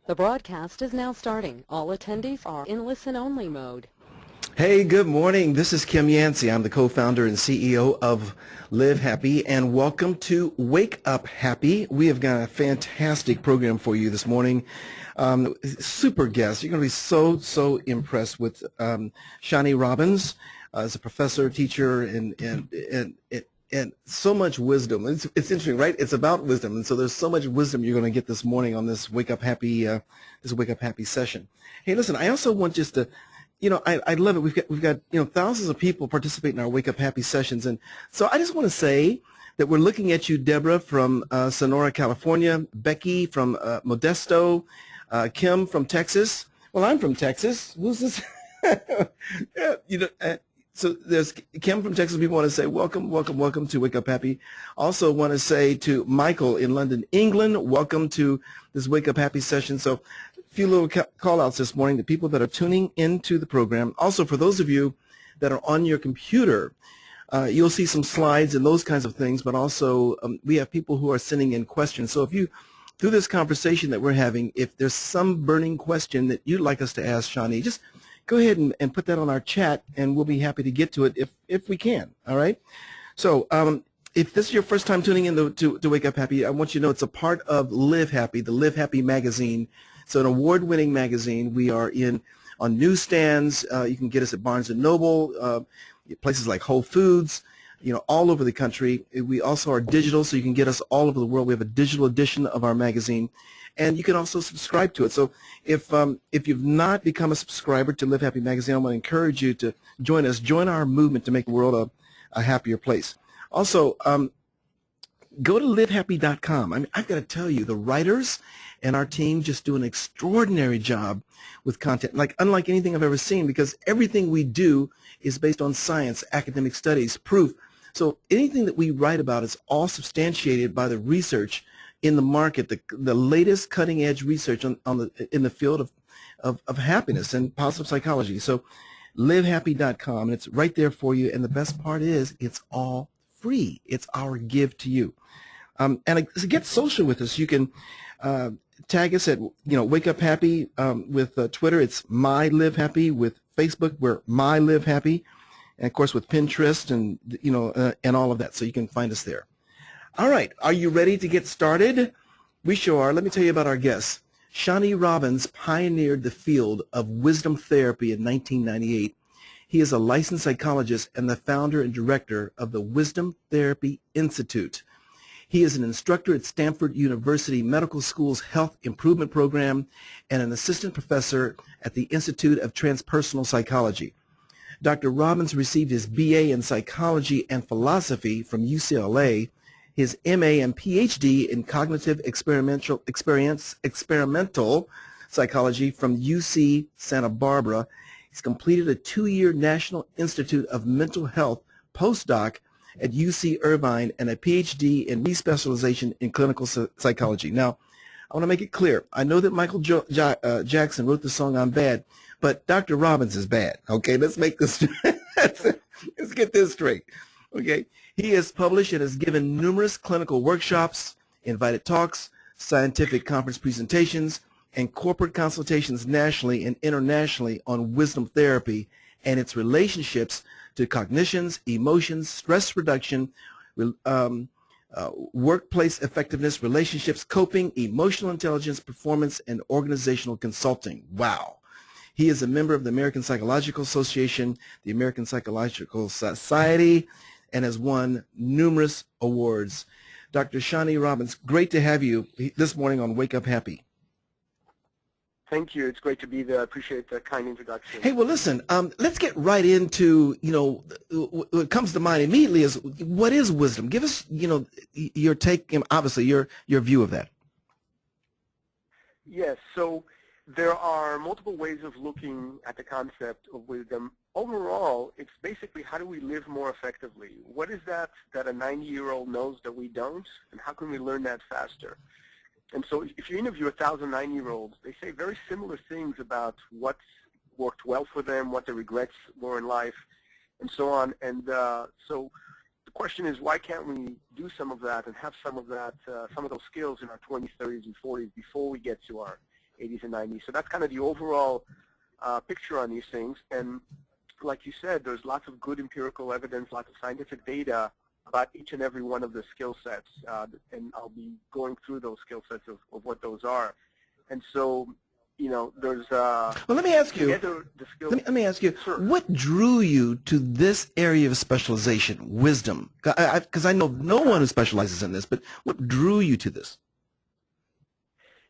The broadcast is now starting. All attendees are in listen-only mode. Hey, good morning. This is Kim Yancey. I'm the co-founder and CEO of Live Happy, and welcome to Wake Up Happy. We have got a fantastic program for you this morning. Super guest. You're going to be so impressed with Shani Robbins as a professor, teacher, and so much wisdom. It's interesting, right? It's about wisdom, and so there's so much wisdom you're going to get this morning on this Wake Up Happy session. Hey, listen, I also want just to, I love it. We've got thousands of people participate in our Wake Up Happy sessions, and so I just want to say that we're looking at you, Deborah from Sonora, California, Becky from Modesto, Kim from Texas. Well, I'm from Texas. Who's this? Yeah, so there's Kim from Texas. People want to say welcome to Wake Up Happy. Also want to say to Michael in London, England, welcome to this Wake Up Happy session. So a few little call outs this morning to people that are tuning into the program. Also, for those of you that are on your computer, you'll see some slides and those kinds of things, but also we have people who are sending in questions. So if you, through this conversation that we're having, if there's some burning question that you'd like us to ask Shani, just go ahead and put that on our chat, and we'll be happy to get to it if we can, all right? So if this is your first time tuning in to Wake Up Happy, I want you to know it's a part of Live Happy, the Live Happy magazine. It's an award-winning magazine. We are on newsstands. You can get us at Barnes & Noble, places like Whole Foods, all over the country. We also are digital, so you can get us all over the world. We have a digital edition of our magazine, and you can also subscribe to it. So if you've not become a subscriber to Live Happy Magazine, I want to encourage you to join us. Join our movement to make the world a happier place. Also, go to livehappy.com. I mean, I've got to tell you, the writers and our team just do an extraordinary job with content, unlike anything I've ever seen, because everything we do is based on science, academic studies, proof. So anything that we write about is all substantiated by the research in the market, the latest cutting-edge research in the field of happiness and positive psychology. So livehappy.com, and it's right there for you. And the best part is it's all free. It's our give to you. And to get social with us, you can tag us at Wake Up Happy with Twitter. It's My Live Happy. With Facebook, we're My Live Happy, and of course with Pinterest and and all of that. So you can find us there. All right, are you ready to get started? We sure are. Let me tell you about our guest. Shani Robbins pioneered the field of wisdom therapy in 1998. He is a licensed psychologist and the founder and director of the Wisdom Therapy Institute. He is an instructor at Stanford University Medical School's Health Improvement Program and an assistant professor at the Institute of Transpersonal Psychology. Dr. Robbins received his BA in Psychology and Philosophy from UCLA, his MA and PhD in Cognitive Experimental Psychology from UC Santa Barbara. He's completed a 2-year National Institute of Mental Health postdoc at UC Irvine and a PhD in respecialization in clinical psychology. Now, I want to make it clear. I know that Michael Jackson wrote the song "I'm Bad," but Dr. Robbins is bad. Okay, let's make this. Let's get this straight. Okay, he has published and has given numerous clinical workshops, invited talks, scientific conference presentations, and corporate consultations nationally and internationally on wisdom therapy and its relationships to cognitions, emotions, stress reduction, workplace effectiveness, relationships, coping, emotional intelligence, performance, and organizational consulting. Wow. He is a member of the American Psychological Association, the American Psychological Society, and has won numerous awards. Dr. Shani Robbins, great to have you this morning on Wake Up Happy. Thank you. It's great to be there. I appreciate the kind introduction. Hey, well, listen, let's get right into, what comes to mind immediately is, what is wisdom? Give us, your take, obviously, your view of that. Yes. So there are multiple ways of looking at the concept of wisdom. Overall, it's basically how do we live more effectively? What is that a 90-year-old knows that we don't, and how can we learn that faster? And so if you interview 1,000 9-year-olds, they say very similar things about what worked well for them, what their regrets were in life, and so on. And so the question is, why can't we do some of that and have some of that, some of those skills in our 20s, 30s, and 40s before we get to our 80s and 90s. So that's kind of the overall picture on these things. And like you said, there's lots of good empirical evidence, lots of scientific data about each and every one of the skill sets. And I'll be going through those skill sets of what those are. And so, you know, there's well, let me ask you. Let me ask you. Sure. What drew you to this area of specialization, wisdom? Because I know no one who specializes in this, but what drew you to this?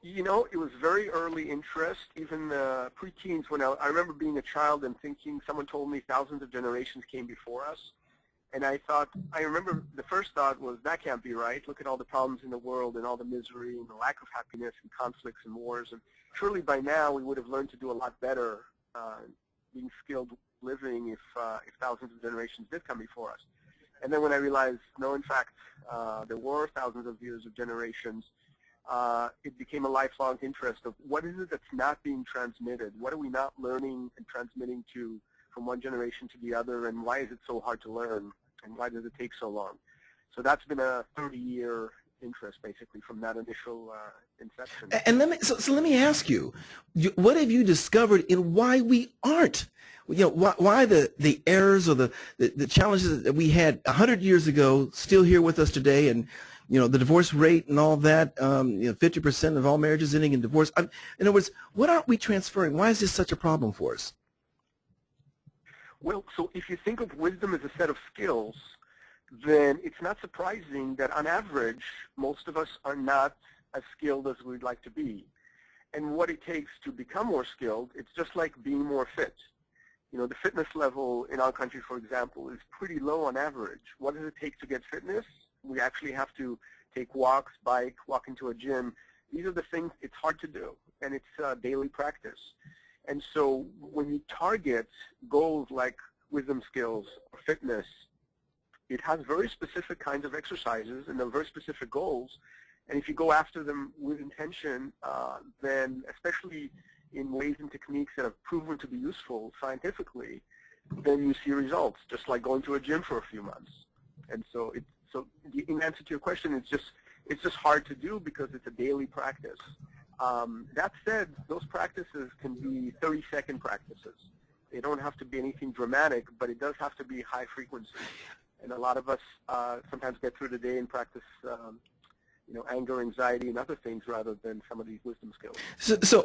You know, it was very early interest, even pre-teens. When I remember being a child and thinking, someone told me thousands of generations came before us. And I remember the first thought was, that can't be right. Look at all the problems in the world and all the misery and the lack of happiness and conflicts and wars. And surely by now we would have learned to do a lot better being skilled living if thousands of generations did come before us. And then when I realized, no, in fact, there were thousands of years of generations, it became a lifelong interest of what is it that's not being transmitted? What are we not learning and transmitting from one generation to the other, and why is it so hard to learn, and why does it take so long? So that's been a 30-year interest, basically, from that initial inception. And let me ask you, what have you discovered in why we aren't? You know, why the errors or the challenges that we had 100 years ago still here with us today, and you know, the divorce rate and all that, you know, 50% of all marriages ending in divorce. In other words, what aren't we transferring? Why is this such a problem for us? Well, so if you think of wisdom as a set of skills, then it's not surprising that on average, most of us are not as skilled as we'd like to be. And what it takes to become more skilled, it's just like being more fit. You know, the fitness level in our country, for example, is pretty low on average. What does it take to get fitness? We actually have to take walks, walk into a gym. These are the things it's hard to do, and it's daily practice. And so when you target goals like wisdom skills or fitness, it has very specific kinds of exercises and they're very specific goals. And if you go after them with intention, then especially in ways and techniques that have proven to be useful scientifically, then you see results, just like going to a gym for a few months. And so in answer to your question, it's just hard to do because it's a daily practice. That said, those practices can be 30-second practices. They don't have to be anything dramatic, but it does have to be high frequency. And a lot of us sometimes get through the day and practice, you know, anger, anxiety, and other things rather than some of these wisdom skills. So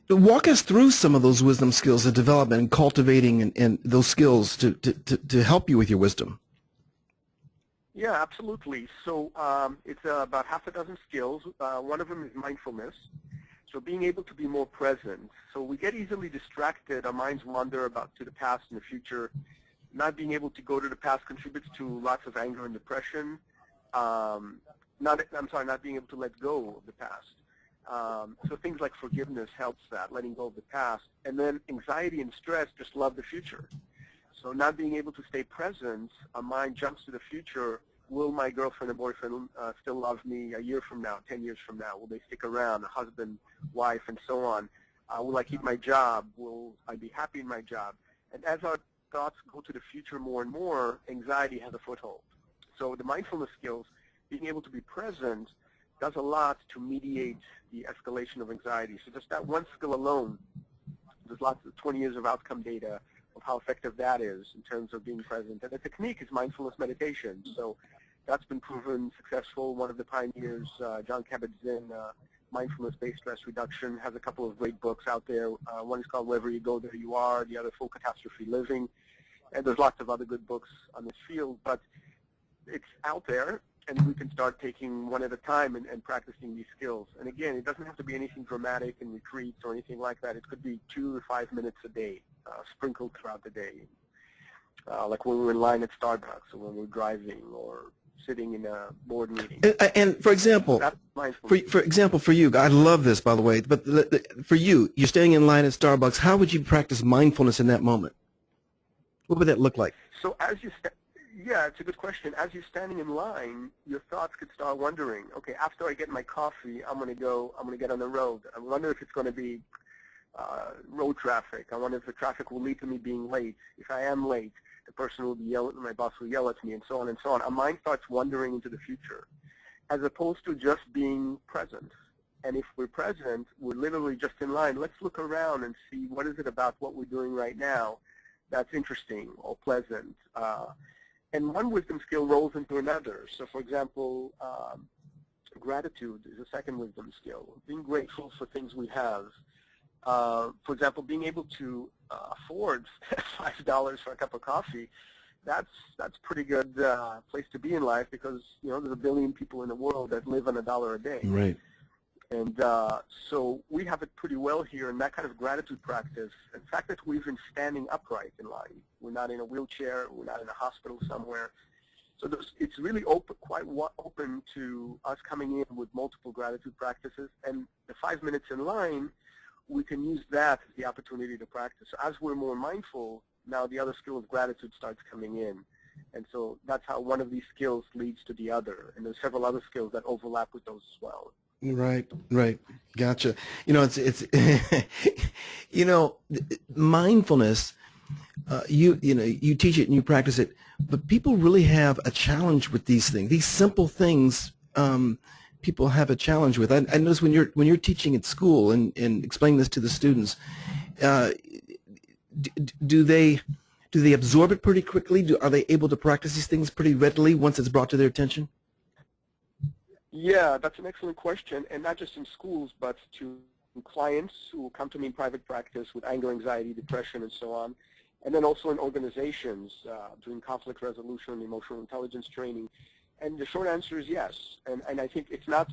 walk us through some of those wisdom skills of development and cultivating and those skills to help you with your wisdom. Yeah, absolutely. So it's about half a dozen skills. One of them is mindfulness. So being able to be more present. So we get easily distracted. Our minds wander to the past and the future. Not being able to go to the past contributes to lots of anger and depression. Not being able to let go of the past. So things like forgiveness helps that, letting go of the past. And then anxiety and stress just love the future. So not being able to stay present, our mind jumps to the future. Will my girlfriend or boyfriend still love me a year from now, 10 years from now? Will they stick around, a husband, wife, and so on? Will I keep my job? Will I be happy in my job? And as our thoughts go to the future more and more, anxiety has a foothold. So the mindfulness skills, being able to be present, does a lot to mediate the escalation of anxiety. So just that one skill alone, there's lots of 20 years of outcome data of how effective that is in terms of being present. And the technique is mindfulness meditation. So that's been proven successful. One of the pioneers, Jon Kabat-Zinn, mindfulness-based stress reduction, has a couple of great books out there. One is called Wherever You Go, There You Are, the other Full Catastrophe Living. And there's lots of other good books on this field, but it's out there, and we can start taking one at a time and practicing these skills. And again, it doesn't have to be anything dramatic in retreats or anything like that. It could be 2 to 5 minutes a day, sprinkled throughout the day. Like when we're in line at Starbucks, or when we're driving, or sitting in a board meeting. And for example, for you, I love this, by the way, but for you, you're standing in line at Starbucks, how would you practice mindfulness in that moment? What would that look like? So as you yeah, it's a good question. As you're standing in line, your thoughts could start wondering, okay, after I get my coffee, I'm going to get on the road. I wonder if it's going to be road traffic. I wonder if the traffic will lead to me being late. If I am late, the person will be my boss will yell at me, and so on and so on. Our mind starts wandering into the future, as opposed to just being present. And if we're present, we're literally just in line. Let's look around and see what is it about what we're doing right now that's interesting or pleasant. And one wisdom skill rolls into another. So for example, gratitude is a second wisdom skill. Being grateful for things we have. For example, being able to afford $5 for a cup of coffee, that's pretty good place to be in life, because there's 1 billion people in the world that live on $1 a day. Right. And so we have it pretty well here, and that kind of gratitude practice, the fact that we're even standing upright in line, we're not in a wheelchair, we're not in a hospital somewhere. So it's really quite open to us coming in with multiple gratitude practices, and the 5 minutes in line, we can use that as the opportunity to practice. So as we're more mindful, now the other skill of gratitude starts coming in. And so that's how one of these skills leads to the other. And there's several other skills that overlap with those as well. Right, right. Gotcha. It's mindfulness, you teach it and you practice it, but people really have a challenge with these things. These simple things, people have a challenge with. I notice when you're teaching at school and explaining this to the students, do they absorb it pretty quickly? Are they able to practice these things pretty readily once it's brought to their attention? Yeah, that's an excellent question, and not just in schools, but to clients who come to me in private practice with anger, anxiety, depression, and so on, and then also in organizations doing conflict resolution, emotional intelligence training. And the short answer is yes. And I think it's not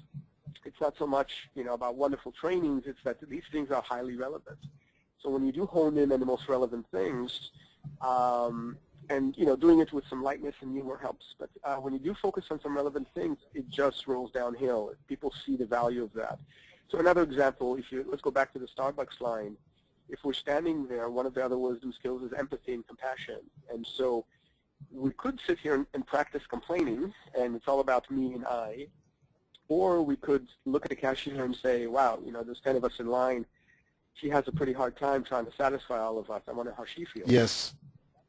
so much about wonderful trainings. It's that these things are highly relevant. So when you do hone in on the most relevant things, and doing it with some lightness and humor helps. But when you do focus on some relevant things, it just rolls downhill. People see the value of that. So another example, let's go back to the Starbucks line. If we're standing there, one of the other wisdom skills is empathy and compassion. And so we could sit here and practice complaining, and it's all about me and I. Or we could look at the cashier and say, wow, there's 10 of us in line. She has a pretty hard time trying to satisfy all of us. I wonder how she feels. Yes.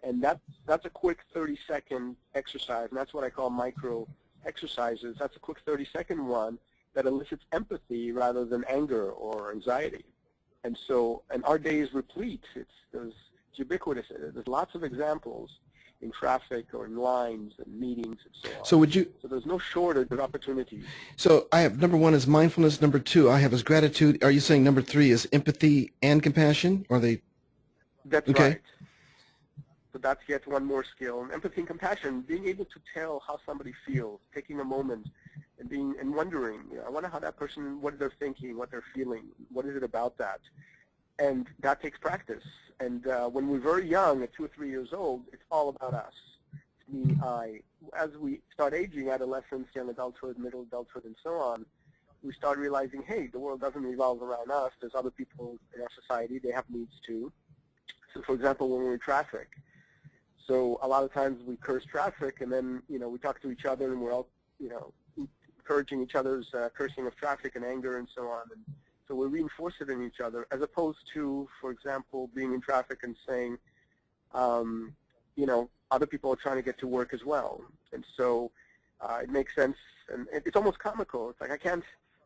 And that's a quick 30-second exercise, and that's what I call micro exercises. That's a quick 30-second one that elicits empathy rather than anger or anxiety. And our day is replete. It's ubiquitous. There's lots of examples in traffic or in lines and meetings and so on. So there's no shortage of opportunities. So I have, number 1 is mindfulness. Number 2 I have is gratitude. Are you saying number 3 is empathy and compassion? Are they? That's okay. Right. So that's yet one more skill. And empathy and compassion, being able to tell how somebody feels, taking a moment and wondering, I wonder how that person, what they're thinking, what they're feeling, what is it about that? And that takes practice. And when we're very young, at 2 or 3 years old, it's all about us. It's me, I. As we start aging, adolescence, young adulthood, middle adulthood, and so on, we start realizing, hey, the world doesn't revolve around us. There's other people in our society. They have needs too. So, for example, when we're in traffic, so a lot of times we curse traffic, and then we talk to each other, and we're all encouraging each other's cursing of traffic and anger and so on. And so we reinforce it in each other, as opposed to, for example, being in traffic and saying, other people are trying to get to work as well. And so it makes sense, and it's almost comical. It's like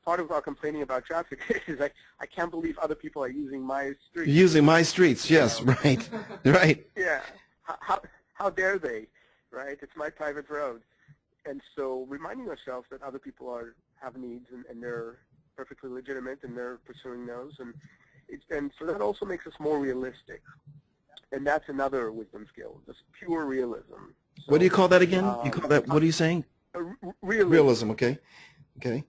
part of our complaining about traffic is I can't believe other people are using my streets. Using my streets, yes, right, right. Yeah. How dare they, right? It's my private road. And so reminding ourselves that other people have needs, and they're perfectly legitimate, and they're pursuing those. And so that also makes us more realistic. And that's another wisdom skill, just pure realism. So, what do you call that again? You call that, what are you saying? Realism. Realism, okay. Okay.